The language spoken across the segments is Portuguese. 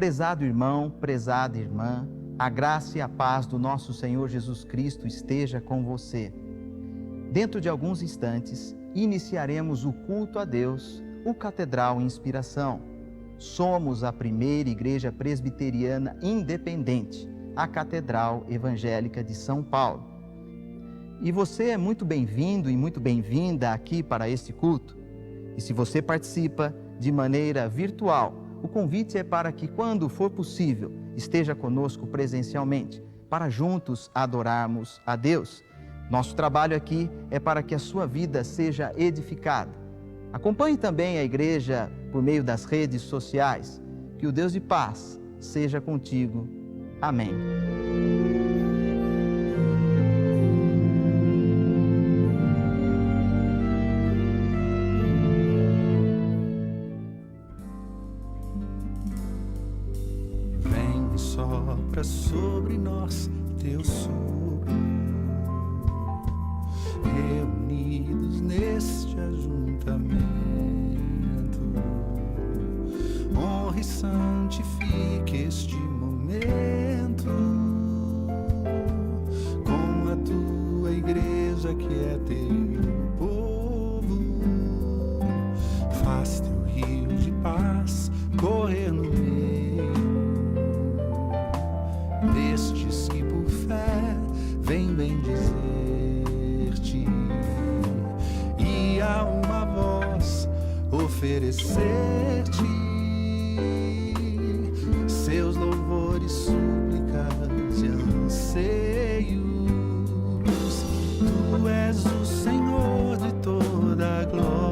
Prezado irmão, prezada irmã, a graça e a paz do nosso Senhor Jesus Cristo esteja com você. Dentro de alguns instantes, iniciaremos o culto a Deus, o Catedral Inspiração. Somos a primeira igreja presbiteriana independente, a Catedral Evangélica de São Paulo. E você é muito bem-vindo e muito bem-vinda aqui para este culto. E se você participa de maneira virtual, o convite é para que, quando for possível, esteja conosco presencialmente, para juntos adorarmos a Deus. Nosso trabalho aqui é para que a sua vida seja edificada. Acompanhe também a igreja por meio das redes sociais. Que o Deus de paz seja contigo. Amém. Sopra sobre nós teu sopro, reunidos neste ajuntamento, honra e santifique este momento, com a tua igreja que é teu povo, faz teu rio de paz correr no meio destes que por fé vem bendizer-te, e a uma voz oferecer-te seus louvores, súplicas e anseios. Tu és o Senhor de toda a glória.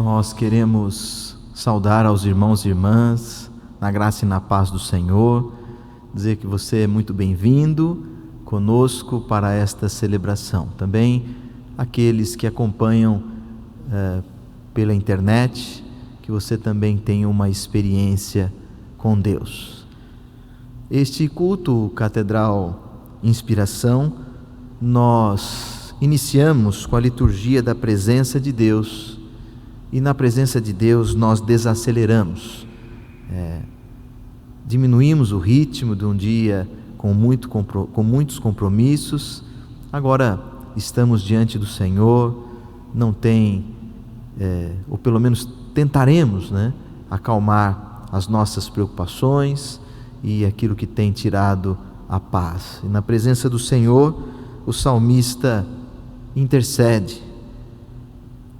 Nós queremos saudar aos irmãos e irmãs, na graça e na paz do Senhor, dizer que você é muito bem-vindo conosco para esta celebração. Também aqueles que acompanham pela internet, que você também tenha uma experiência com Deus. Este culto Catedral Inspiração, nós iniciamos com a liturgia da presença de Deus, e na presença de Deus nós desaceleramos, diminuímos o ritmo de um dia com muitos compromissos. Agora estamos diante do Senhor, não tem, ou pelo menos tentaremos, acalmar as nossas preocupações e aquilo que tem tirado a paz. E na presença do Senhor, o salmista intercede: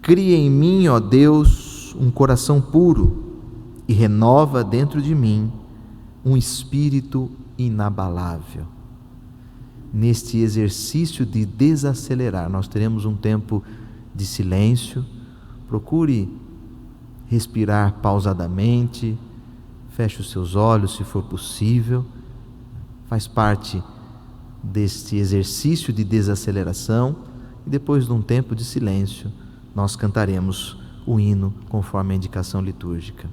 cria em mim, ó Deus, um coração puro e renova dentro de mim um espírito inabalável. Neste exercício de desacelerar, nós teremos um tempo de silêncio. Procure respirar pausadamente, feche os seus olhos se for possível. Faz parte deste exercício de desaceleração, e depois de um tempo de silêncio, nós cantaremos o hino conforme a indicação litúrgica.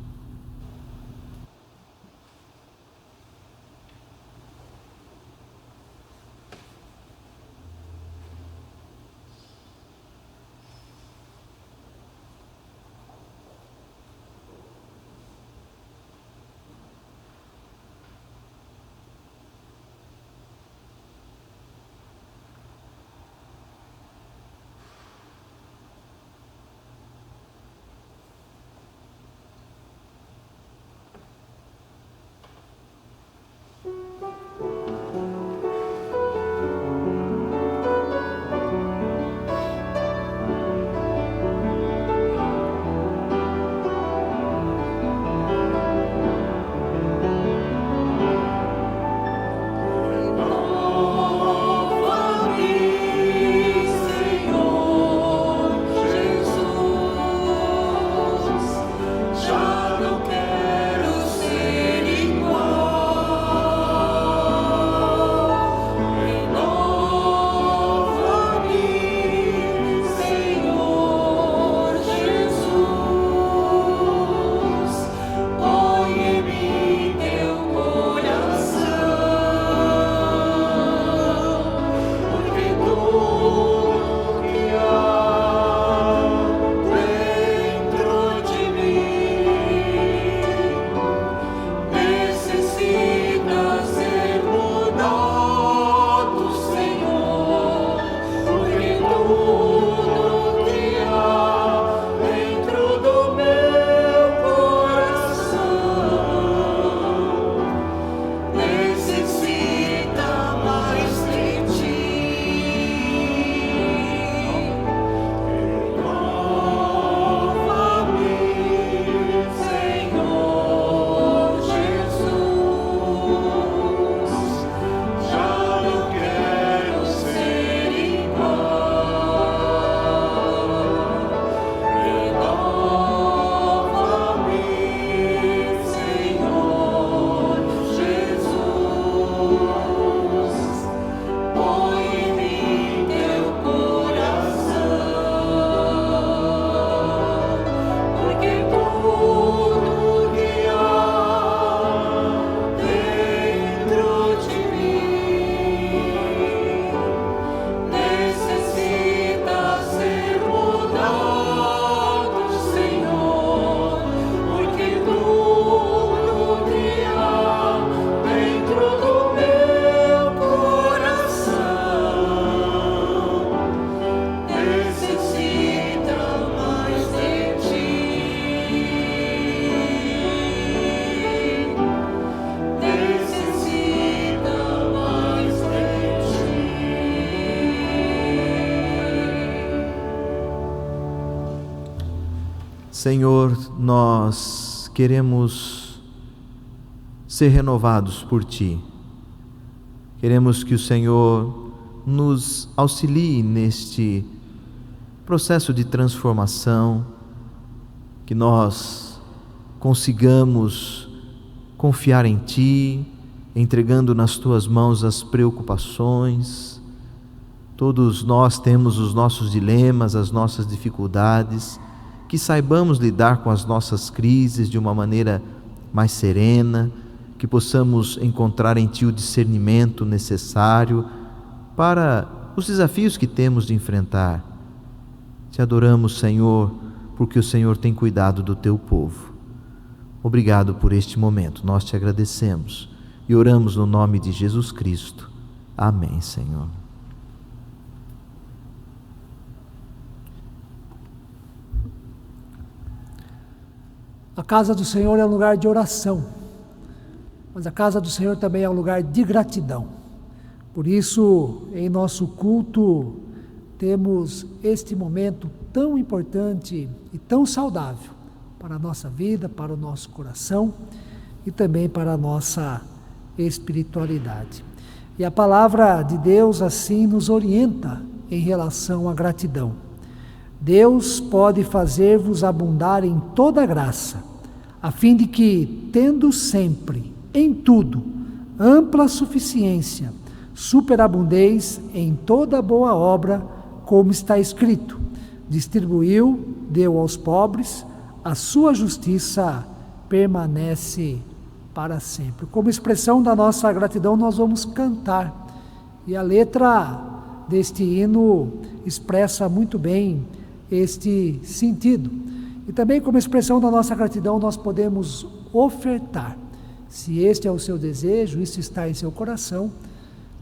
Senhor, nós queremos ser renovados por Ti. Queremos que o Senhor nos auxilie neste processo de transformação, que nós consigamos confiar em Ti, entregando nas Tuas mãos as preocupações. Todos nós temos os nossos dilemas, as nossas dificuldades, que saibamos lidar com as nossas crises de uma maneira mais serena, que possamos encontrar em Ti o discernimento necessário para os desafios que temos de enfrentar. Te adoramos, Senhor, porque o Senhor tem cuidado do Teu povo. Obrigado por este momento, nós Te agradecemos e oramos no nome de Jesus Cristo. Amém, Senhor. A casa do Senhor é um lugar de oração, mas a casa do Senhor também é um lugar de gratidão. Por isso, em nosso culto, temos este momento tão importante e tão saudável para a nossa vida, para o nosso coração e também para a nossa espiritualidade. E a palavra de Deus assim nos orienta em relação à gratidão. Deus pode fazer-vos abundar em toda graça, a fim de que, tendo sempre, em tudo, ampla suficiência, superabundeis em toda boa obra, como está escrito: distribuiu, deu aos pobres, a sua justiça permanece para sempre. Como expressão da nossa gratidão, nós vamos cantar. E a letra deste hino expressa muito bem este sentido. E também como expressão da nossa gratidão, nós podemos ofertar. Se este é o seu desejo, isso está em seu coração.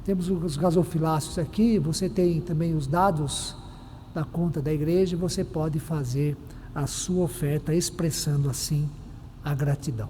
Temos os gasofiláceos aqui, você tem também os dados da conta da igreja, você pode fazer a sua oferta expressando assim a gratidão.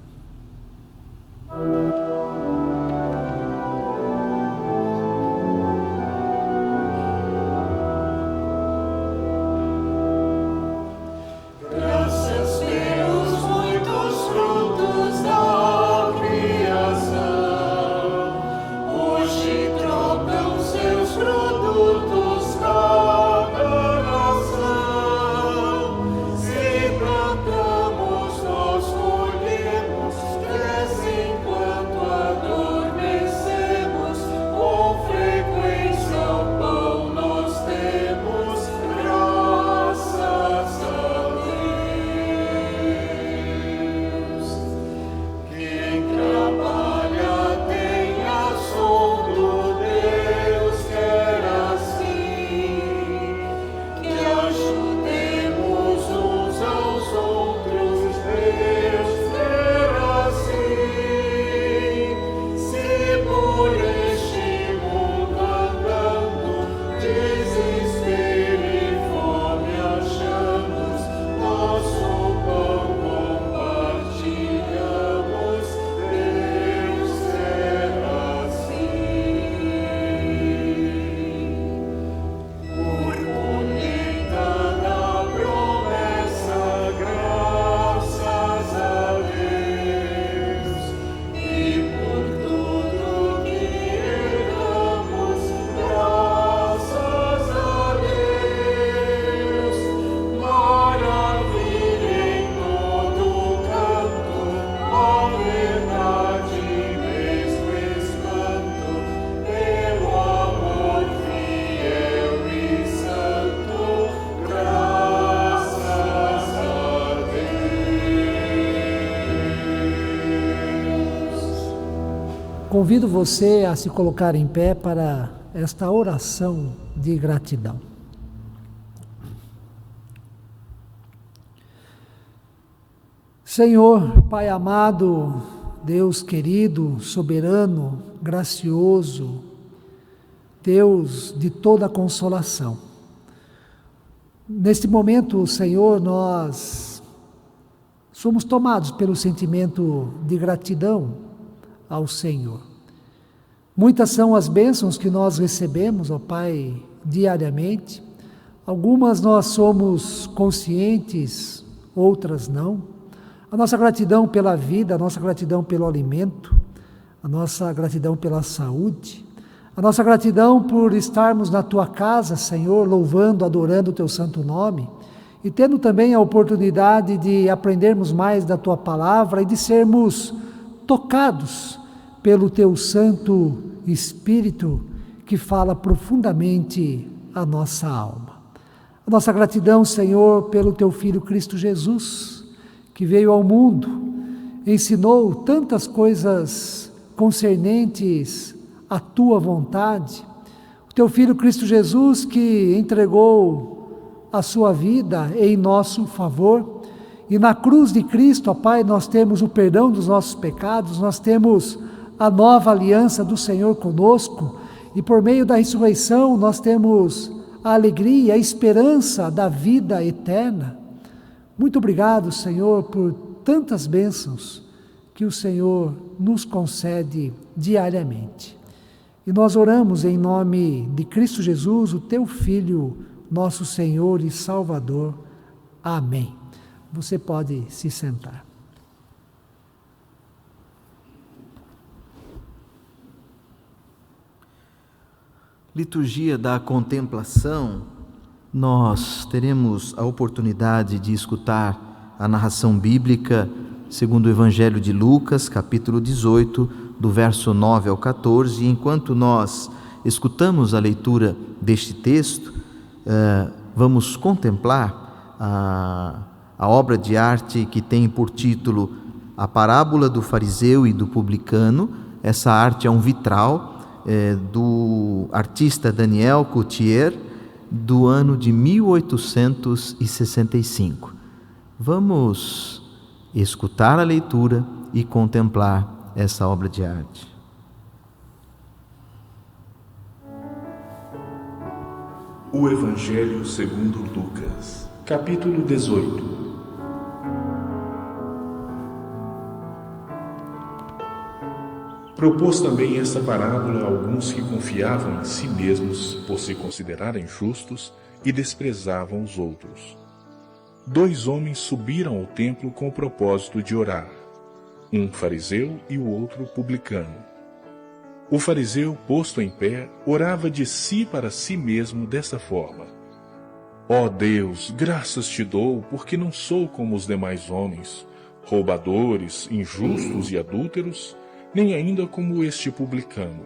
Convido você a se colocar em pé para esta oração de gratidão. Senhor, Pai amado, Deus querido, soberano, gracioso, Deus de toda consolação. Neste momento, Senhor, nós somos tomados pelo sentimento de gratidão ao Senhor. Muitas são as bênçãos que nós recebemos, ó Pai, diariamente. Algumas nós somos conscientes, outras não. A nossa gratidão pela vida, a nossa gratidão pelo alimento, a nossa gratidão pela saúde, a nossa gratidão por estarmos na Tua casa, Senhor, louvando, adorando o Teu santo nome, e tendo também a oportunidade de aprendermos mais da Tua Palavra e de sermos tocados pelo Teu Santo Espírito que fala profundamente a nossa alma. A nossa gratidão, Senhor, pelo Teu Filho Cristo Jesus, que veio ao mundo, ensinou tantas coisas concernentes à Tua vontade. O Teu Filho Cristo Jesus que entregou a sua vida em nosso favor. E na cruz de Cristo, ó Pai, nós temos o perdão dos nossos pecados, nós temos a nova aliança do Senhor conosco, e por meio da ressurreição nós temos a alegria, a esperança da vida eterna. Muito obrigado, Senhor, por tantas bênçãos que o Senhor nos concede diariamente. E nós oramos em nome de Cristo Jesus, o Teu Filho, nosso Senhor e Salvador. Amém. Você pode se sentar. Liturgia da Contemplação, nós teremos a oportunidade de escutar a narração bíblica segundo o Evangelho de Lucas, capítulo 18, do verso 9 ao 14. E enquanto nós escutamos a leitura deste texto, vamos contemplar a obra de arte que tem por título A Parábola do Fariseu e do Publicano. Essa arte é um vitral do artista Daniel Coutier, do ano de 1865. Vamos escutar a leitura e contemplar essa obra de arte. O Evangelho segundo Lucas, capítulo 18. Propôs também esta parábola a alguns que confiavam em si mesmos por se considerarem justos e desprezavam os outros. 2 homens subiram ao templo com o propósito de orar, um fariseu e o outro publicano. O fariseu, posto em pé, orava de si para si mesmo desta forma: Ó Deus, graças te dou, porque não sou como os demais homens, roubadores, injustos e adúlteros, nem ainda como este publicano.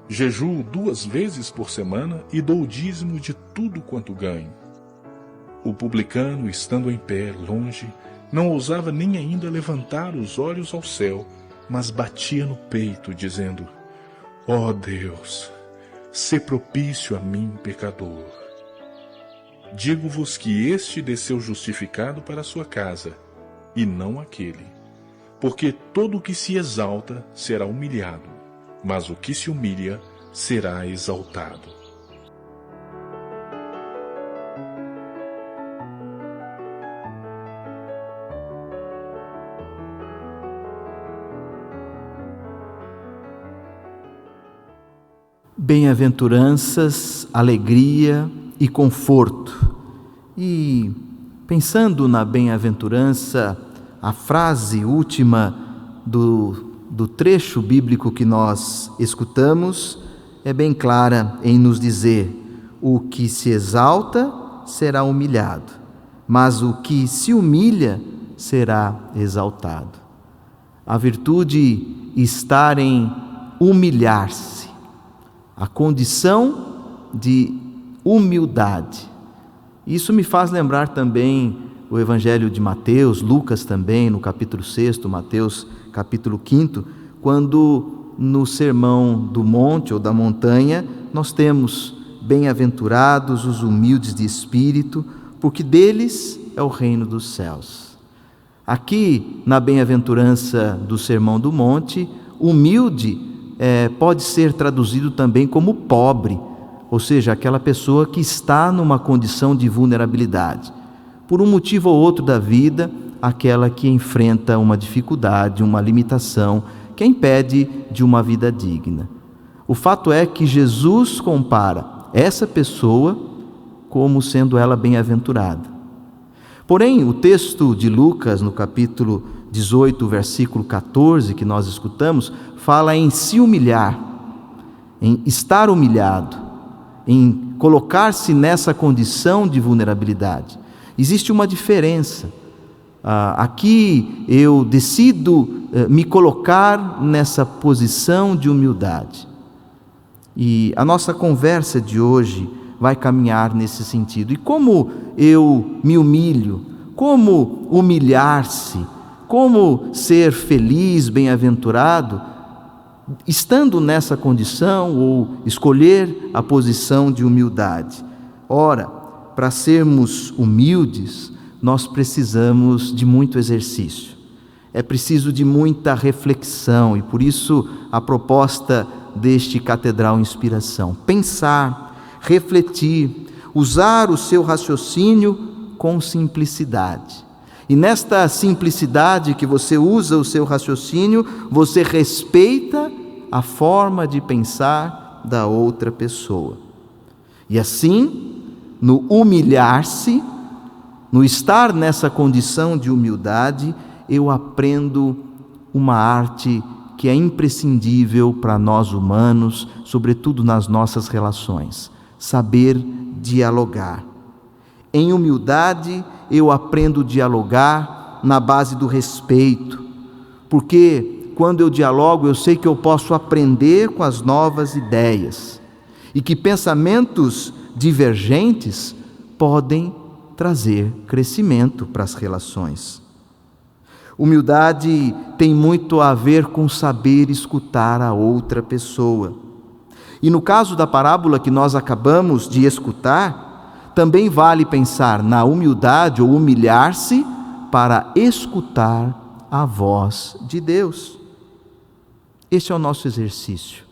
Jejuo 2 vezes por semana e dou o dízimo de tudo quanto ganho. O publicano, estando em pé, longe, não ousava nem ainda levantar os olhos ao céu, mas batia no peito, dizendo: Ó Deus, sê propício a mim, pecador. Digo-vos que este desceu justificado para a sua casa, e não aquele. Porque todo o que se exalta será humilhado, mas o que se humilha será exaltado. Bem-aventuranças, alegria e conforto. E pensando na bem-aventurança, a frase última do trecho bíblico que nós escutamos é bem clara em nos dizer: o que se exalta será humilhado, mas o que se humilha será exaltado. A virtude está em humilhar-se, a condição de humildade. Isso me faz lembrar também o Evangelho de Mateus, Lucas também, no capítulo 6, Mateus capítulo 5, quando no Sermão do Monte ou da Montanha, nós temos: bem-aventurados os humildes de espírito, porque deles é o reino dos céus. Aqui, na bem-aventurança do Sermão do Monte, humilde pode ser traduzido também como pobre, ou seja, aquela pessoa que está numa condição de vulnerabilidade. Por um motivo ou outro da vida, aquela que enfrenta uma dificuldade, uma limitação, que a impede de uma vida digna. O fato é que Jesus compara essa pessoa como sendo ela bem-aventurada. Porém, o texto de Lucas, no capítulo 18, versículo 14, que nós escutamos, fala em se humilhar, em estar humilhado, em colocar-se nessa condição de vulnerabilidade. Existe uma diferença. Aqui eu decido me colocar nessa posição de humildade. E a nossa conversa de hoje vai caminhar nesse sentido. E como eu me humilho? Como humilhar-se? Como ser feliz, bem-aventurado, estando nessa condição ou escolher a posição de humildade? Ora, para sermos humildes, nós precisamos de muito exercício. É preciso de muita reflexão e por isso a proposta deste Catedral Inspiração. Pensar, refletir, usar o seu raciocínio com simplicidade. E nesta simplicidade que você usa o seu raciocínio, você respeita a forma de pensar da outra pessoa. E assim, no humilhar-se, no estar nessa condição de humildade, eu aprendo uma arte que é imprescindível para nós humanos, sobretudo nas nossas relações: saber dialogar. Em humildade, eu aprendo a dialogar na base do respeito, porque quando eu dialogo, eu sei que eu posso aprender com as novas ideias e que pensamentos divergentes podem trazer crescimento para as relações. Humildade tem muito a ver com saber escutar a outra pessoa. E no caso da parábola que nós acabamos de escutar, também vale pensar na humildade ou humilhar-se para escutar a voz de Deus. Este é o nosso exercício.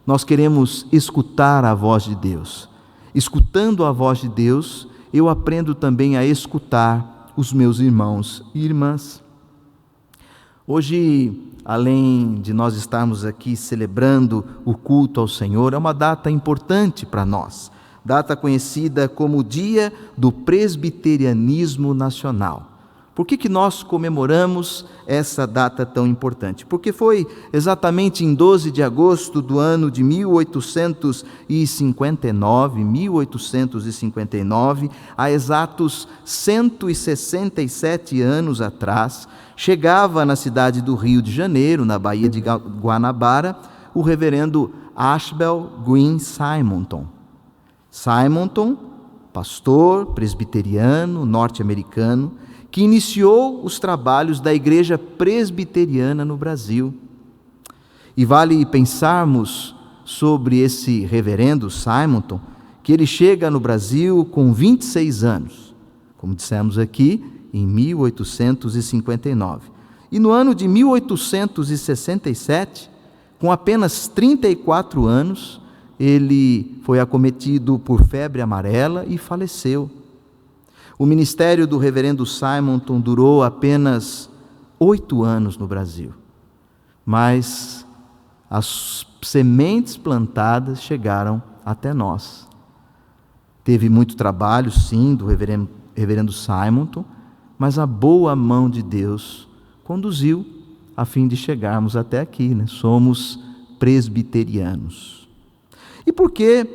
Nós queremos escutar a voz de Deus. Escutando a voz de Deus, eu aprendo também a escutar os meus irmãos e irmãs. Hoje, além de nós estarmos aqui celebrando o culto ao Senhor, é uma data importante para nós, data conhecida como o Dia do Presbiterianismo Nacional. Por que nós comemoramos essa data tão importante? Porque foi exatamente em 12 de agosto do ano de 1859, há exatos 167 anos atrás, chegava na cidade do Rio de Janeiro, na Baía de Guanabara, o reverendo Ashbel Green Simonton. Simonton, pastor presbiteriano norte-americano, que iniciou os trabalhos da Igreja Presbiteriana no Brasil. E vale pensarmos sobre esse reverendo Simonton, que ele chega no Brasil com 26 anos, como dissemos aqui, em 1859. E no ano de 1867, com apenas 34 anos, ele foi acometido por febre amarela e faleceu. O ministério do reverendo Simonton durou apenas 8 anos no Brasil, mas as sementes plantadas chegaram até nós. Teve muito trabalho, sim, do reverendo Simonton, mas a boa mão de Deus conduziu a fim de chegarmos até aqui, né? Somos presbiterianos. E por que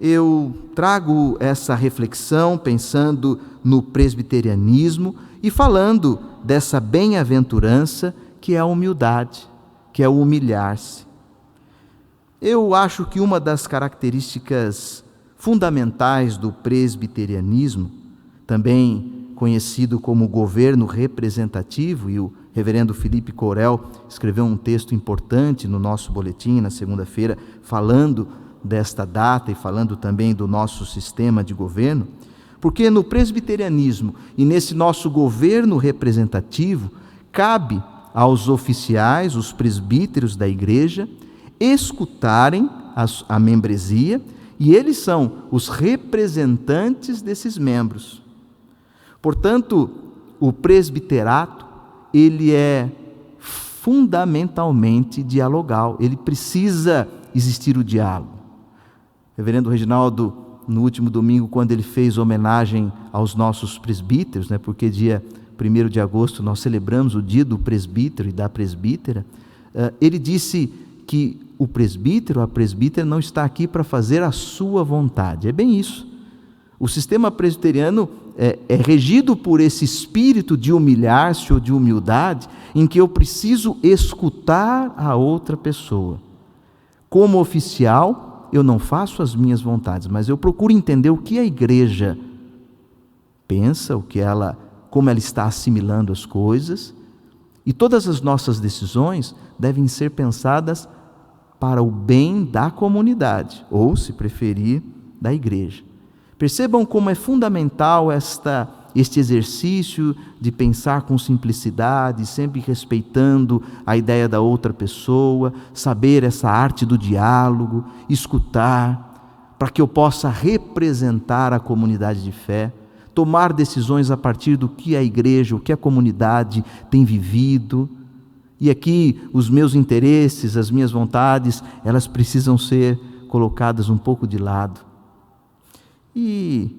eu trago essa reflexão pensando no presbiterianismo e falando dessa bem-aventurança que é a humildade, que é o humilhar-se? Eu acho que uma das características fundamentais do presbiterianismo, também conhecido como governo representativo, e o reverendo Felipe Corel escreveu um texto importante no nosso boletim na segunda-feira, falando desta data e falando também do nosso sistema de governo, porque no presbiterianismo e nesse nosso governo representativo, cabe aos oficiais, os presbíteros da igreja, escutarem a membresia, e eles são os representantes desses membros. Portanto, o presbiterato, ele é fundamentalmente dialogal, ele precisa existir o diálogo. O reverendo Reginaldo, no último domingo, quando ele fez homenagem aos nossos presbíteros, porque dia 1º de agosto nós celebramos o dia do presbítero e da presbítera, ele disse que o presbítero, a presbítera, não está aqui para fazer a sua vontade. É bem isso. O sistema presbiteriano é regido por esse espírito de humilhar-se ou de humildade, em que eu preciso escutar a outra pessoa. Como oficial, eu não faço as minhas vontades, mas eu procuro entender o que a igreja pensa, como ela está assimilando as coisas, e todas as nossas decisões devem ser pensadas para o bem da comunidade, ou, se preferir, da igreja. Percebam como é fundamental este exercício de pensar com simplicidade, sempre respeitando a ideia da outra pessoa, saber essa arte do diálogo, escutar, para que eu possa representar a comunidade de fé, tomar decisões a partir do que a igreja, o que a comunidade tem vivido. E aqui os meus interesses, as minhas vontades, elas precisam ser colocadas um pouco de lado. E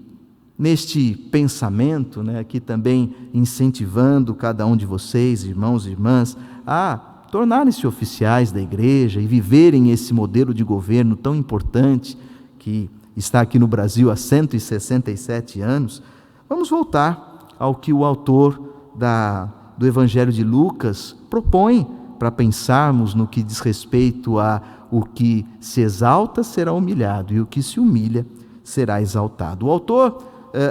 neste pensamento, aqui também incentivando cada um de vocês, irmãos e irmãs, a tornarem-se oficiais da igreja e viverem esse modelo de governo tão importante que está aqui no Brasil há 167 anos, vamos voltar ao que o autor do Evangelho de Lucas propõe para pensarmos no que diz respeito a o que se exalta será humilhado e o que se humilha será exaltado. O autor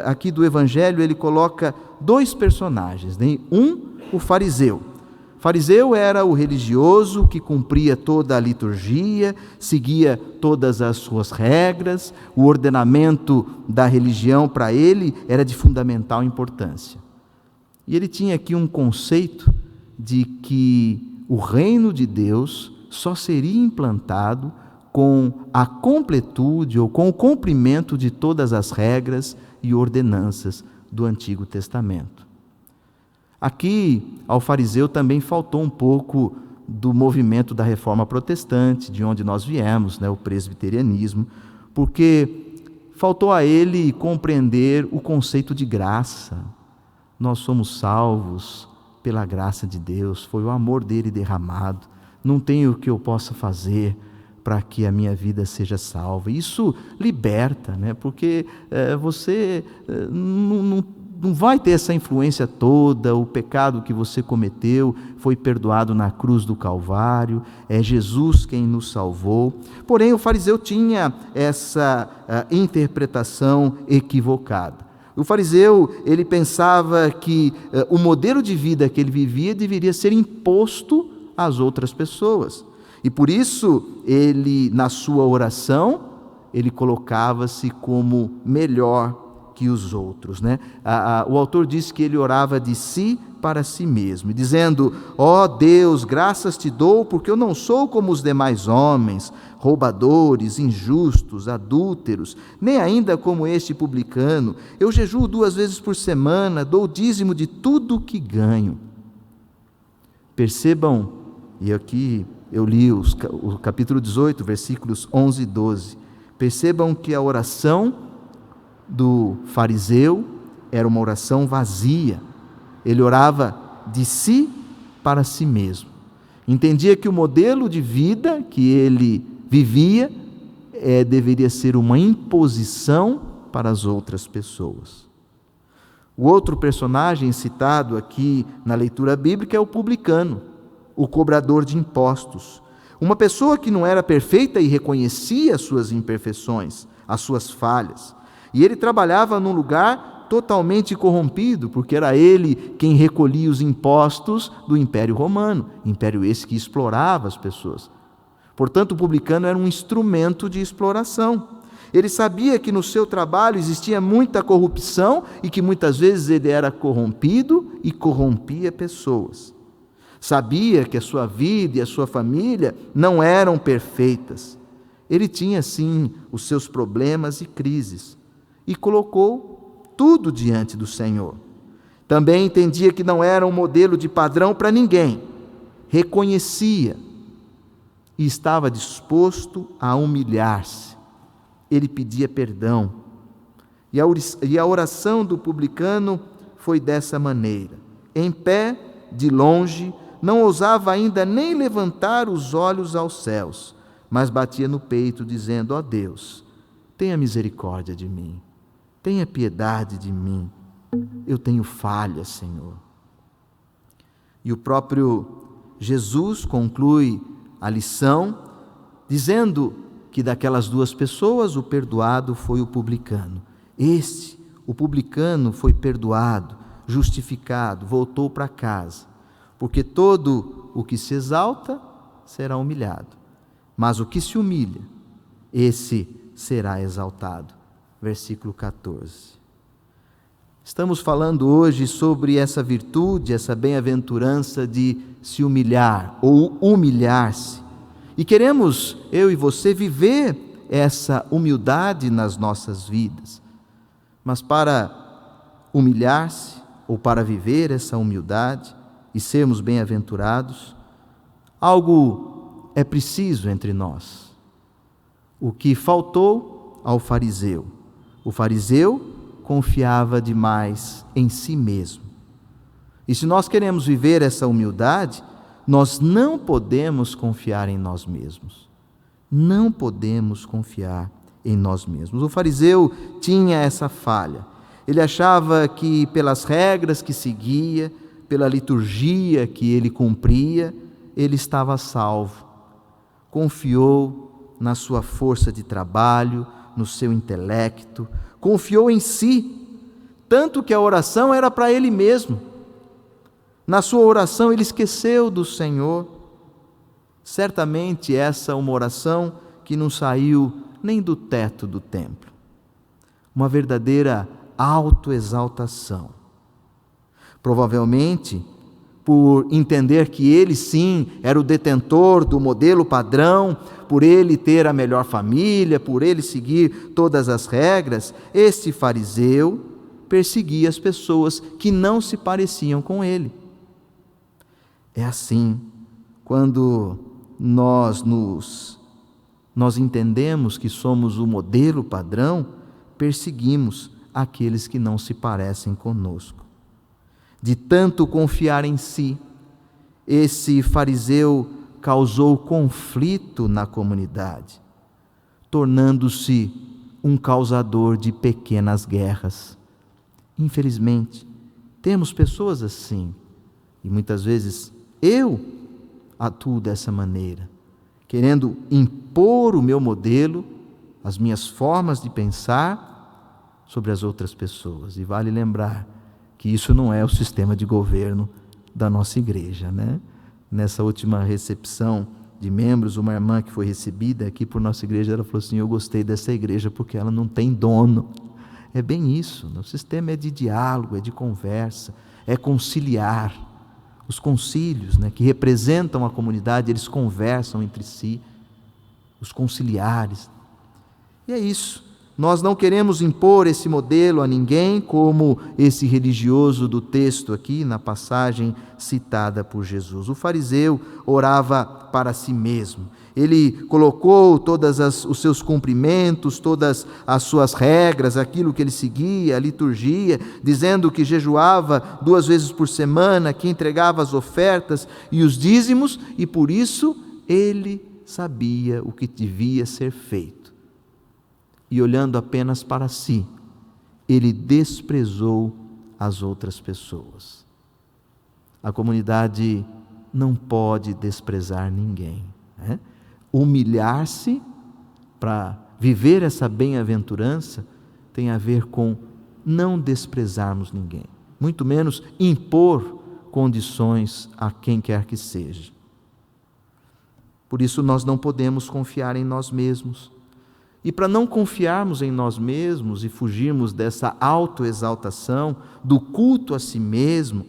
aqui do Evangelho, ele coloca dois personagens, o fariseu. O fariseu era o religioso que cumpria toda a liturgia, seguia todas as suas regras, o ordenamento da religião para ele era de fundamental importância. E ele tinha aqui um conceito de que o reino de Deus só seria implantado com a completude ou com o cumprimento de todas as regras e ordenanças do Antigo Testamento. Aqui, ao fariseu também faltou um pouco do movimento da Reforma Protestante, de onde nós viemos, o presbiterianismo, porque faltou a ele compreender o conceito de graça. Nós somos salvos pela graça de Deus, foi o amor dele derramado, não tem o que eu possa fazer para que a minha vida seja salva. Isso liberta, porque você não vai ter essa influência toda, o pecado que você cometeu foi perdoado na cruz do Calvário, é Jesus quem nos salvou. Porém, o fariseu tinha essa interpretação equivocada. O fariseu, ele pensava que o modelo de vida que ele vivia deveria ser imposto às outras pessoas. E por isso, ele, na sua oração, ele colocava-se como melhor que os outros. O autor diz que ele orava de si para si mesmo, dizendo: ó Deus, graças te dou, porque eu não sou como os demais homens, roubadores, injustos, adúlteros, nem ainda como este publicano. Eu jejuo 2 vezes por semana, dou o dízimo de tudo que ganho. Percebam, e aqui eu li o capítulo 18, versículos 11 e 12. Percebam que a oração do fariseu era uma oração vazia. Ele orava de si para si mesmo. Entendia que o modelo de vida que ele vivia deveria ser uma imposição para as outras pessoas. O outro personagem citado aqui na leitura bíblica é o publicano, o cobrador de impostos. Uma pessoa que não era perfeita e reconhecia as suas imperfeições, as suas falhas. E ele trabalhava num lugar totalmente corrompido, porque era ele quem recolhia os impostos do Império Romano, império esse que explorava as pessoas. Portanto, o publicano era um instrumento de exploração. Ele sabia que no seu trabalho existia muita corrupção e que muitas vezes ele era corrompido e corrompia pessoas. Sabia que a sua vida e a sua família não eram perfeitas. Ele tinha, sim, os seus problemas e crises e colocou tudo diante do Senhor. Também entendia que não era um modelo de padrão para ninguém. Reconhecia e estava disposto a humilhar-se. Ele pedia perdão. E a oração do publicano foi dessa maneira. Em pé, de longe, não ousava ainda nem levantar os olhos aos céus, mas batia no peito, dizendo: ó Deus, tenha misericórdia de mim, tenha piedade de mim, eu tenho falhas, Senhor. E o próprio Jesus conclui a lição dizendo que daquelas duas pessoas o perdoado foi o publicano. O publicano, foi perdoado, justificado, voltou para casa, porque todo o que se exalta será humilhado, mas o que se humilha, esse será exaltado. Versículo 14. Estamos falando hoje sobre essa virtude, essa bem-aventurança de se humilhar ou humilhar-se. E queremos, eu e você, viver essa humildade nas nossas vidas. Mas para humilhar-se, ou para viver essa humildade e sermos bem-aventurados, algo é preciso entre nós. O que faltou ao fariseu. O fariseu confiava demais em si mesmo. E se nós queremos viver essa humildade, nós não podemos confiar em nós mesmos. Não podemos confiar em nós mesmos. O fariseu tinha essa falha. Ele achava que pelas regras que seguia, pela liturgia que ele cumpria, ele estava salvo. Confiou na sua força de trabalho, no seu intelecto, confiou em si, tanto que a oração era para ele mesmo. Na sua oração ele esqueceu do Senhor. Certamente essa é uma oração que não saiu nem do teto do templo. Uma verdadeira autoexaltação. Provavelmente, por entender que ele sim era o detentor do modelo padrão, por ele ter a melhor família, por ele seguir todas as regras, este fariseu perseguia as pessoas que não se pareciam com ele. É assim, quando nós entendemos que somos o modelo padrão, perseguimos aqueles que não se parecem conosco. De tanto confiar em si, esse fariseu causou conflito na comunidade, tornando-se um causador de pequenas guerras. Infelizmente, temos pessoas assim, e muitas vezes eu atuo dessa maneira, querendo impor o meu modelo, as minhas formas de pensar sobre as outras pessoas. E vale lembrar que isso não é o sistema de governo da nossa igreja, né? Nessa última recepção de membros, uma irmã que foi recebida aqui por nossa igreja, ela falou assim: eu gostei dessa igreja porque ela não tem dono. É bem isso, o sistema é de diálogo, é de conversa, é conciliar. Os concílios, né, que representam a comunidade, eles conversam entre si, os conciliares. E é isso. Nós não queremos impor esse modelo a ninguém, como esse religioso do texto aqui, na passagem citada por Jesus. O fariseu orava para si mesmo. Ele colocou todos os seus cumprimentos, todas as suas regras, aquilo que ele seguia, a liturgia, dizendo que jejuava 2 vezes por semana, que entregava as ofertas e os dízimos, e por isso ele sabia o que devia ser feito. E olhando apenas para si, ele desprezou as outras pessoas. A comunidade não pode desprezar ninguém, né? Humilhar-se para viver essa bem-aventurança tem a ver com não desprezarmos ninguém, muito menos impor condições a quem quer que seja. Por isso nós não podemos confiar em nós mesmos. E para não confiarmos em nós mesmos e fugirmos dessa autoexaltação, do culto a si mesmo,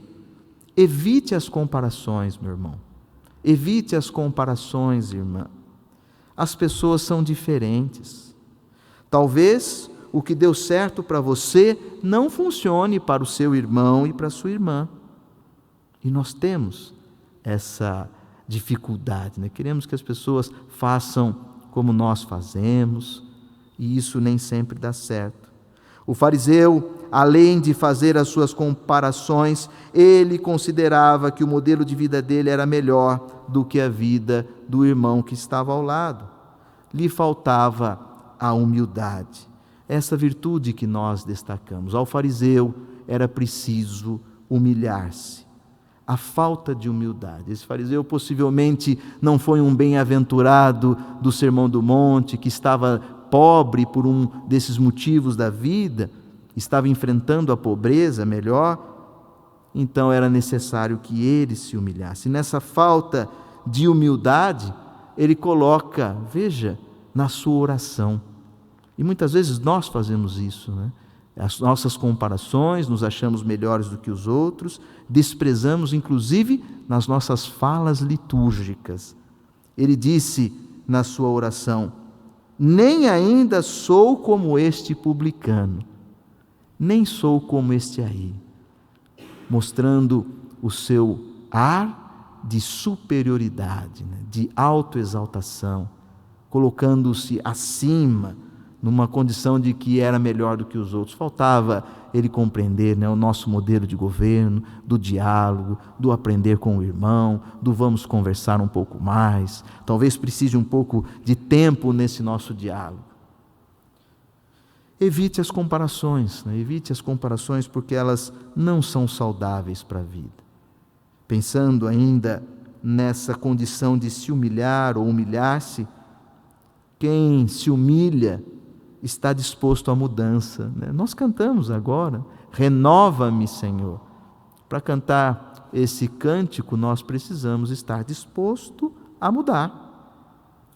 evite as comparações, meu irmão. Evite as comparações, irmã. As pessoas são diferentes. Talvez o que deu certo para você não funcione para o seu irmão e para a sua irmã. E nós temos essa dificuldade, né? Queremos que as pessoas façam como nós fazemos, e isso nem sempre dá certo. O fariseu, além de fazer as suas comparações, ele considerava que o modelo de vida dele era melhor do que a vida do irmão que estava ao lado. Lhe faltava a humildade. essa virtude que nós destacamos. Ao fariseu era preciso humilhar-se. A falta de humildade. Esse fariseu possivelmente não foi um bem-aventurado do Sermão do Monte, que estava pobre por um desses motivos da vida, estava enfrentando a pobreza melhor, então era necessário que ele se humilhasse. Nessa falta de humildade, ele coloca, veja, na sua oração. E muitas vezes nós fazemos isso, né? As nossas comparações, nos achamos melhores do que os outros, desprezamos inclusive nas nossas falas litúrgicas. Ele disse na sua oração: nem ainda sou como este publicano, nem sou como este aí, mostrando o seu ar de superioridade, né? De autoexaltação, colocando-se acima, numa condição de que era melhor do que os outros. Faltava ele compreender, né, o nosso modelo de governo, do diálogo, do aprender com o irmão, do vamos conversar um pouco mais. Talvez precise um pouco de tempo nesse nosso diálogo. Evite as comparações, né? Evite as comparações, porque elas não são saudáveis para a vida. Pensando ainda nessa condição de se humilhar ou humilhar-se, quem se humilha está disposto à mudança, né? Nós cantamos agora, renova-me, Senhor. Para cantar esse cântico, nós precisamos estar disposto a mudar.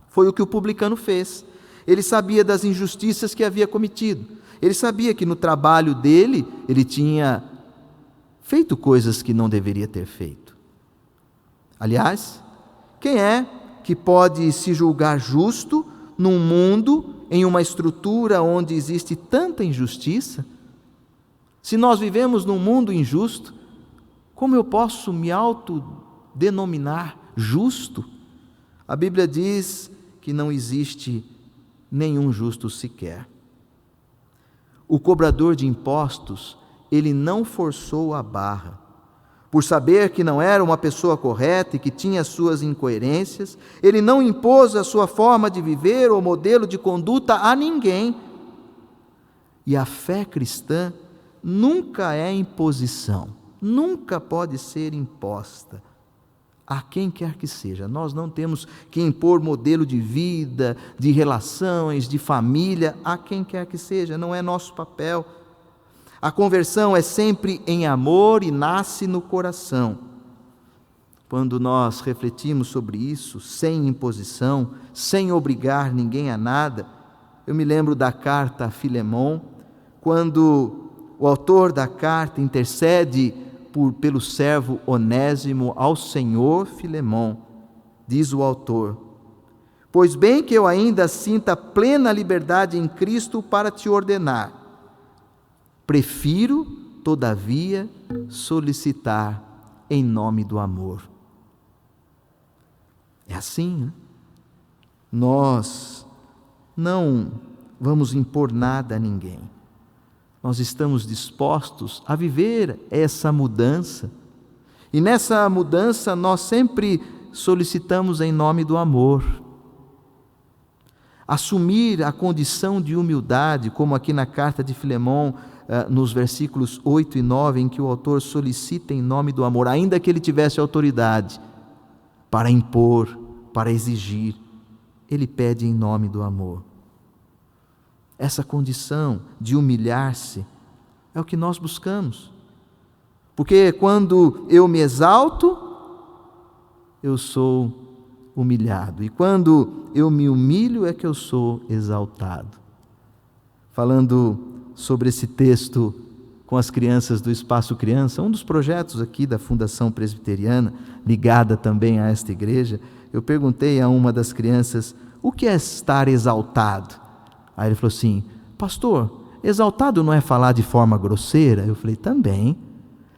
Foi o que o publicano fez. Ele sabia das injustiças que havia cometido. Ele sabia que no trabalho dele, ele tinha feito coisas que não deveria ter feito. Aliás, quem é que pode se julgar justo num mundo, em uma estrutura onde existe tanta injustiça? Se nós vivemos num mundo injusto, como eu posso me autodenominar justo? A Bíblia diz que não existe nenhum justo sequer. O cobrador de impostos, ele não forçou a barra. Por saber que não era uma pessoa correta e que tinha suas incoerências, ele não impôs a sua forma de viver ou modelo de conduta a ninguém. E a fé cristã nunca é imposição, nunca pode ser imposta a quem quer que seja. Nós não temos que impor modelo de vida, de relações, de família a quem quer que seja, não é nosso papel. A conversão é sempre em amor e nasce no coração. Quando nós refletimos sobre isso, sem imposição, sem obrigar ninguém a nada, eu me lembro da carta a Filemon, quando o autor da carta intercede pelo servo Onésimo ao Senhor Filemon. Diz o autor: pois bem que eu ainda sinta plena liberdade em Cristo para te ordenar, prefiro, todavia, solicitar em nome do amor. É assim, né? Nós não vamos impor nada a ninguém. Nós estamos dispostos a viver essa mudança. E nessa mudança nós sempre solicitamos em nome do amor. Assumir a condição de humildade, como aqui na carta de Filemon, nos versículos 8 e 9, em que o autor solicita em nome do amor, ainda que ele tivesse autoridade para impor, para exigir, ele pede em nome do amor. Essa condição de humilhar-se é o que nós buscamos. Porque quando eu me exalto, eu sou humilhado. E quando eu me humilho é que eu sou exaltado. Falando sobre esse texto com as crianças do Espaço Criança, um dos projetos aqui da Fundação Presbiteriana, ligada também a esta igreja, eu perguntei a uma das crianças: o que é estar exaltado? Aí ele falou assim: pastor, exaltado não é falar de forma grosseira? Eu falei: também.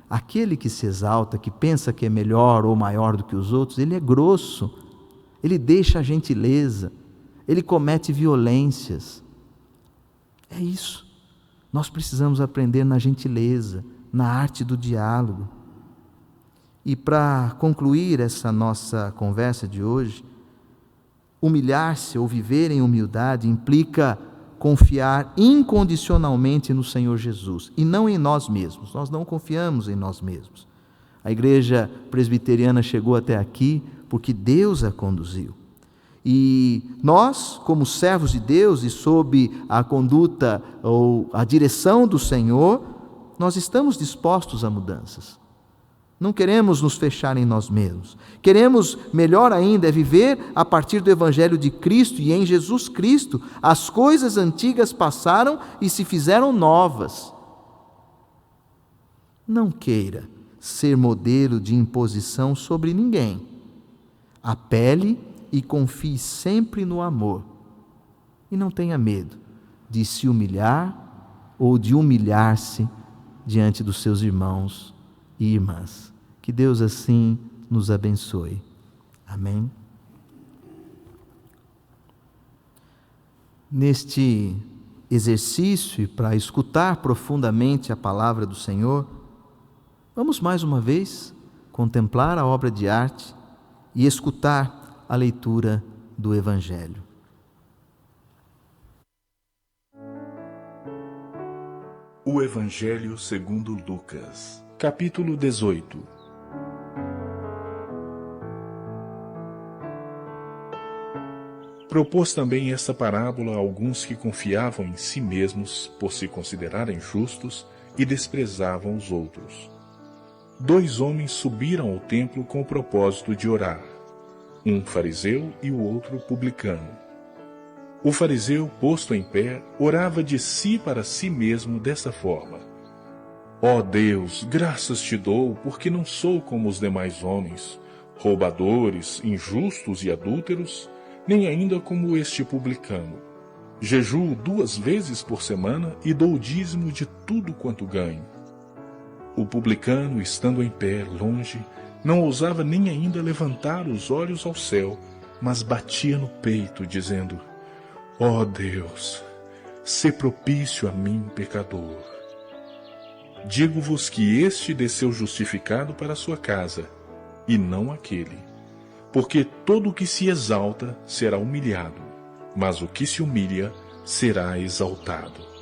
Aquele que se exalta, que pensa que é melhor ou maior do que os outros, ele é grosso, ele deixa a gentileza, ele comete violências. É isso. Nós precisamos aprender na gentileza, na arte do diálogo. E para concluir essa nossa conversa de hoje, humilhar-se ou viver em humildade implica confiar incondicionalmente no Senhor Jesus e não em nós mesmos. Nós não confiamos em nós mesmos. A igreja presbiteriana chegou até aqui porque Deus a conduziu. E nós, como servos de Deus e sob a conduta ou a direção do Senhor, nós estamos dispostos a mudanças. Não queremos nos fechar em nós mesmos. Queremos, melhor ainda, viver a partir do Evangelho de Cristo e em Jesus Cristo. As coisas antigas passaram e se fizeram novas. Não queira ser modelo de imposição sobre ninguém. Apele e confie sempre no amor. E não tenha medo de se humilhar ou de humilhar-se diante dos seus irmãos e irmãs. Que Deus assim nos abençoe. Amém. Neste exercício e para escutar profundamente a palavra do Senhor, vamos mais uma vez contemplar a obra de arte e escutar a leitura do Evangelho. O Evangelho segundo Lucas, capítulo 18. Propôs também esta parábola a alguns que confiavam em si mesmos por se considerarem justos e desprezavam os outros. 2 homens subiram ao templo com o propósito de orar, um fariseu e o outro publicano. O fariseu, posto em pé, orava de si para si mesmo desta forma: Ó Deus, graças te dou, porque não sou como os demais homens, roubadores, injustos e adúlteros, nem ainda como este publicano. Jejuo 2 vezes por semana e dou o dízimo de tudo quanto ganho. O publicano, estando em pé, longe, não ousava nem ainda levantar os olhos ao céu, mas batia no peito, dizendo: Ó Deus, sê propício a mim, pecador. Digo-vos que este desceu justificado para a sua casa, e não aquele. Porque todo o que se exalta será humilhado, mas o que se humilha será exaltado.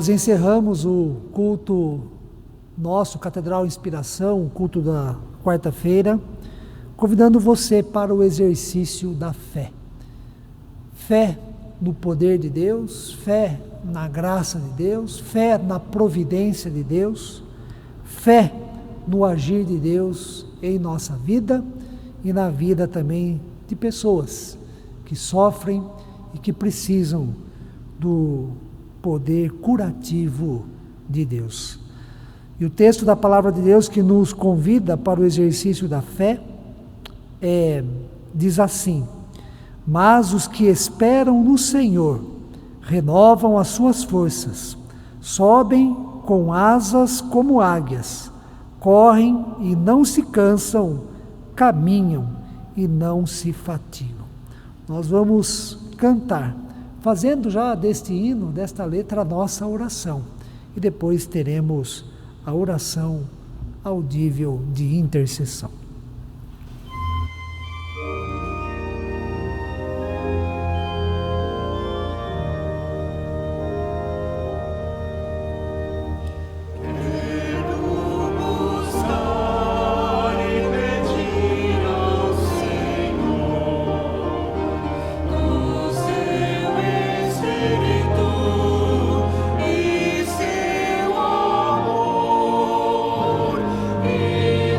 Nós encerramos o culto nosso, Catedral Inspiração, o culto da quarta-feira, convidando você para o exercício da fé. Fé no poder de Deus, fé na graça de Deus, fé na providência de Deus, fé no agir de Deus em nossa vida e na vida também de pessoas que sofrem e que precisam do poder curativo de Deus. E o texto da palavra de Deus que nos convida para o exercício da fé diz assim: mas os que esperam no Senhor renovam as suas forças, sobem com asas como águias, correm e não se cansam, caminham e não se fatigam. Nós vamos cantar, fazendo já deste hino, desta letra, a nossa oração. E depois teremos a oração audível de intercessão. Amor, e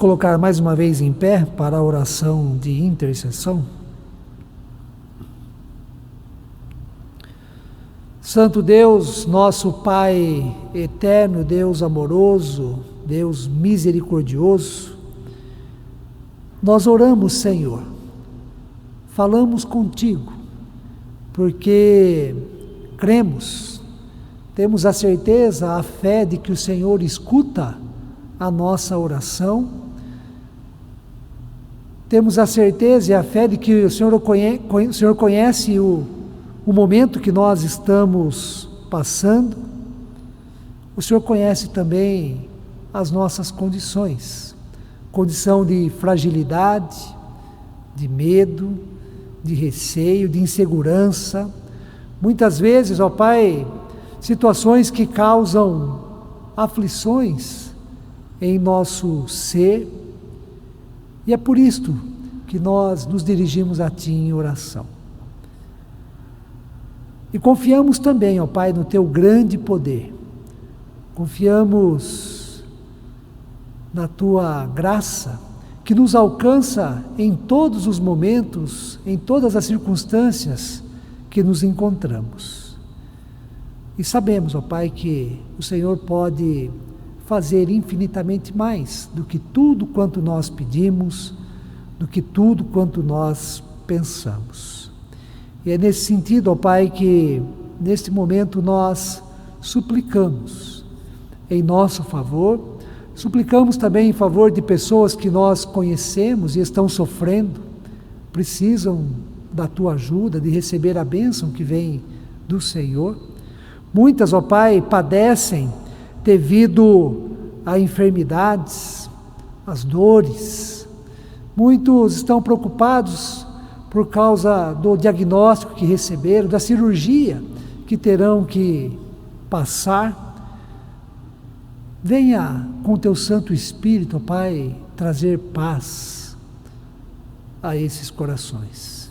colocar mais uma vez em pé para a oração de intercessão? Santo Deus, nosso Pai eterno, Deus amoroso, Deus misericordioso, nós oramos, Senhor, falamos contigo, porque cremos, temos a certeza, a fé de que o Senhor escuta a nossa oração, temos a certeza e a fé de que o Senhor conhece o momento que nós estamos passando. O Senhor conhece também as nossas condições, condição de fragilidade, de medo, de receio, de insegurança. Muitas vezes, ó Pai, situações que causam aflições em nosso ser, e é por isto que nós nos dirigimos a Ti em oração. E confiamos também, ó Pai, no Teu grande poder. Confiamos na Tua graça, que nos alcança em todos os momentos, em todas as circunstâncias que nos encontramos. E sabemos, ó Pai, que o Senhor pode fazer infinitamente mais do que tudo quanto nós pedimos, do que tudo quanto nós pensamos. E é nesse sentido, ó Pai, que neste momento nós suplicamos em nosso favor, suplicamos também em favor de pessoas que nós conhecemos e estão sofrendo, precisam da Tua ajuda, de receber a bênção que vem do Senhor. Muitas, ó Pai, padecem devido a enfermidades, as dores. Muitos estão preocupados por causa do diagnóstico que receberam, da cirurgia que terão que passar. Venha com Teu Santo Espírito, ó Pai, trazer paz a esses corações.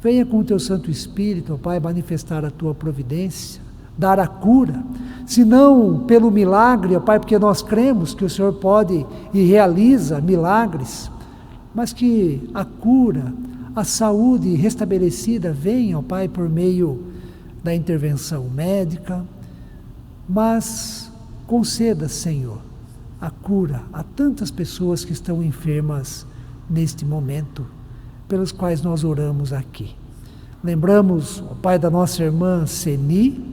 Venha com Teu Santo Espírito, ó Pai, manifestar a Tua providência, dar a cura, se não pelo milagre, ó Pai, porque nós cremos que o Senhor pode e realiza milagres, mas que a cura, a saúde restabelecida venha, ó Pai, por meio da intervenção médica, mas conceda, Senhor, a cura a tantas pessoas que estão enfermas neste momento, pelos quais nós oramos aqui. Lembramos, ó Pai, da nossa irmã Seni,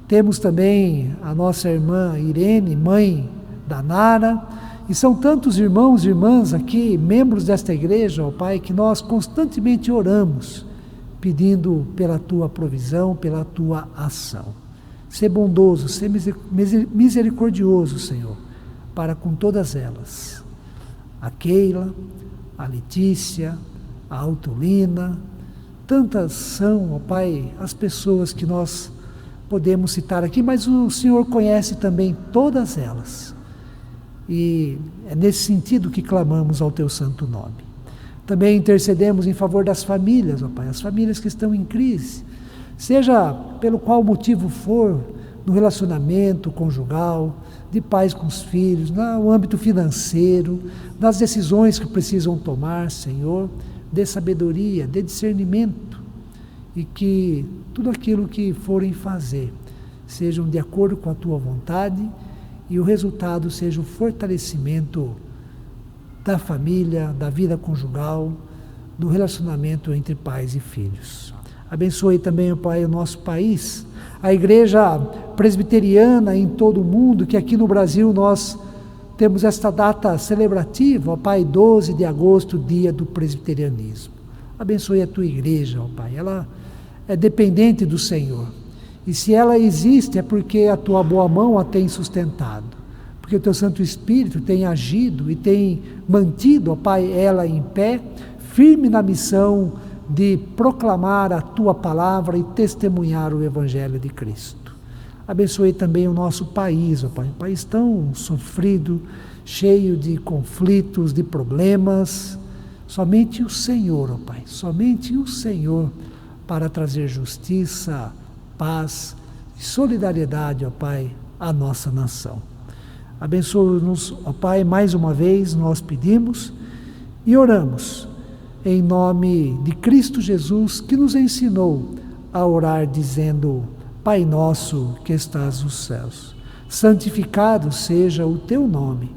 temos também a nossa irmã Irene, mãe da Nara, e são tantos irmãos e irmãs aqui, membros desta igreja, ó Pai, que nós constantemente oramos, pedindo pela Tua provisão, pela Tua ação. Ser bondoso, ser misericordioso, Senhor, para com todas elas. A Keila, a Letícia, a Autolina, tantas são, ó Pai, as pessoas que nós podemos citar aqui, mas o Senhor conhece também todas elas. E é nesse sentido que clamamos ao Teu santo nome. Também intercedemos em favor das famílias, ó Pai, as famílias que estão em crise, seja pelo qual motivo for, no relacionamento conjugal, de pais com os filhos, no âmbito financeiro, nas decisões que precisam tomar, Senhor, dê sabedoria, dê discernimento, e que tudo aquilo que forem fazer sejam de acordo com a Tua vontade, e o resultado seja o fortalecimento da família, da vida conjugal, do relacionamento entre pais e filhos. Abençoe também, ó Pai, o nosso país, a igreja presbiteriana em todo o mundo, que aqui no Brasil nós temos esta data celebrativa, ó Pai, 12 de agosto, dia do presbiterianismo. Abençoe a Tua igreja, ó Pai, ela é dependente do Senhor. E se ela existe é porque a Tua boa mão a tem sustentado, porque o Teu Santo Espírito tem agido e tem mantido, ó Pai, ela em pé, firme na missão de proclamar a Tua palavra e testemunhar o Evangelho de Cristo. Abençoe também o nosso país, ó Pai, um país tão sofrido, cheio de conflitos, de problemas. Somente o Senhor, ó Pai, somente o Senhor para trazer justiça, paz e solidariedade, ó Pai, à nossa nação. Abençoa-nos, ó Pai, mais uma vez nós pedimos e oramos em nome de Cristo Jesus, que nos ensinou a orar dizendo: Pai nosso que estás nos céus, santificado seja o teu nome,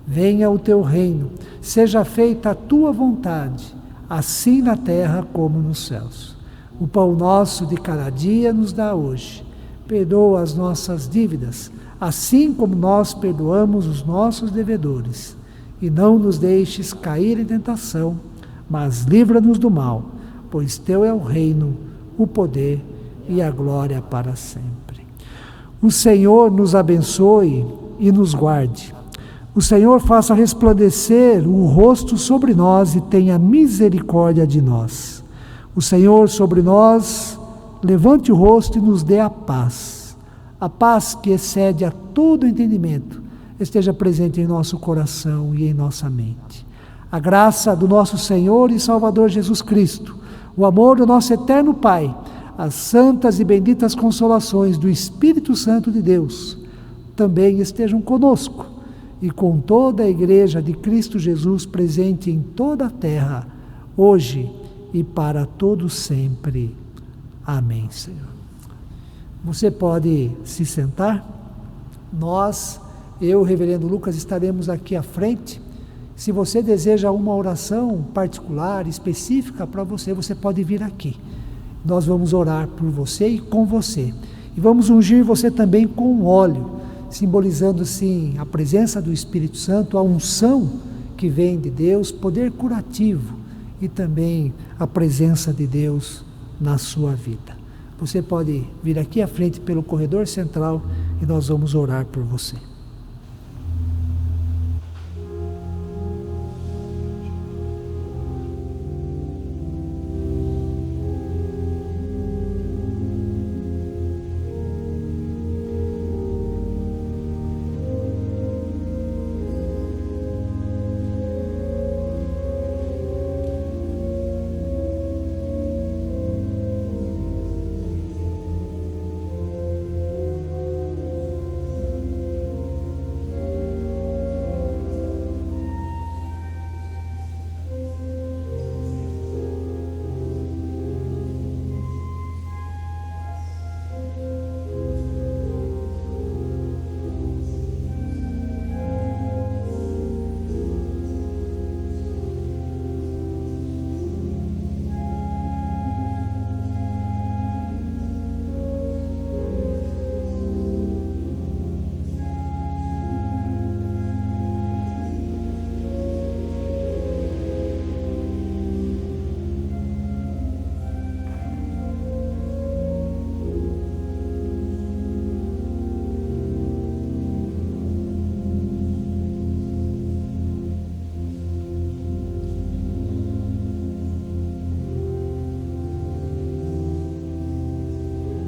venha o teu reino, seja feita a tua vontade, assim na terra como nos céus. O pão nosso de cada dia nos dá hoje. Perdoa as nossas dívidas, assim como nós perdoamos os nossos devedores. E não nos deixes cair em tentação, mas livra-nos do mal, pois teu é o reino, o poder e a glória para sempre. O Senhor nos abençoe e nos guarde. O Senhor faça resplandecer o rosto sobre nós e tenha misericórdia de nós. O Senhor sobre nós levante o rosto e nos dê a paz. A paz que excede a todo entendimento esteja presente em nosso coração e em nossa mente. A graça do nosso Senhor e Salvador Jesus Cristo, o amor do nosso eterno Pai, as santas e benditas consolações do Espírito Santo de Deus também estejam conosco e com toda a Igreja de Cristo Jesus presente em toda a terra, hoje e para todo sempre. Amém, Senhor. Você pode se sentar. Eu, Reverendo Lucas, estaremos aqui à frente. Se você deseja uma oração particular, específica para você, você pode vir aqui. Nós vamos orar por você e com você. E vamos ungir você também com óleo, simbolizando, sim, a presença do Espírito Santo, a unção que vem de Deus, poder curativo e também a presença de Deus na sua vida. Você pode vir aqui à frente pelo corredor central e nós vamos orar por você.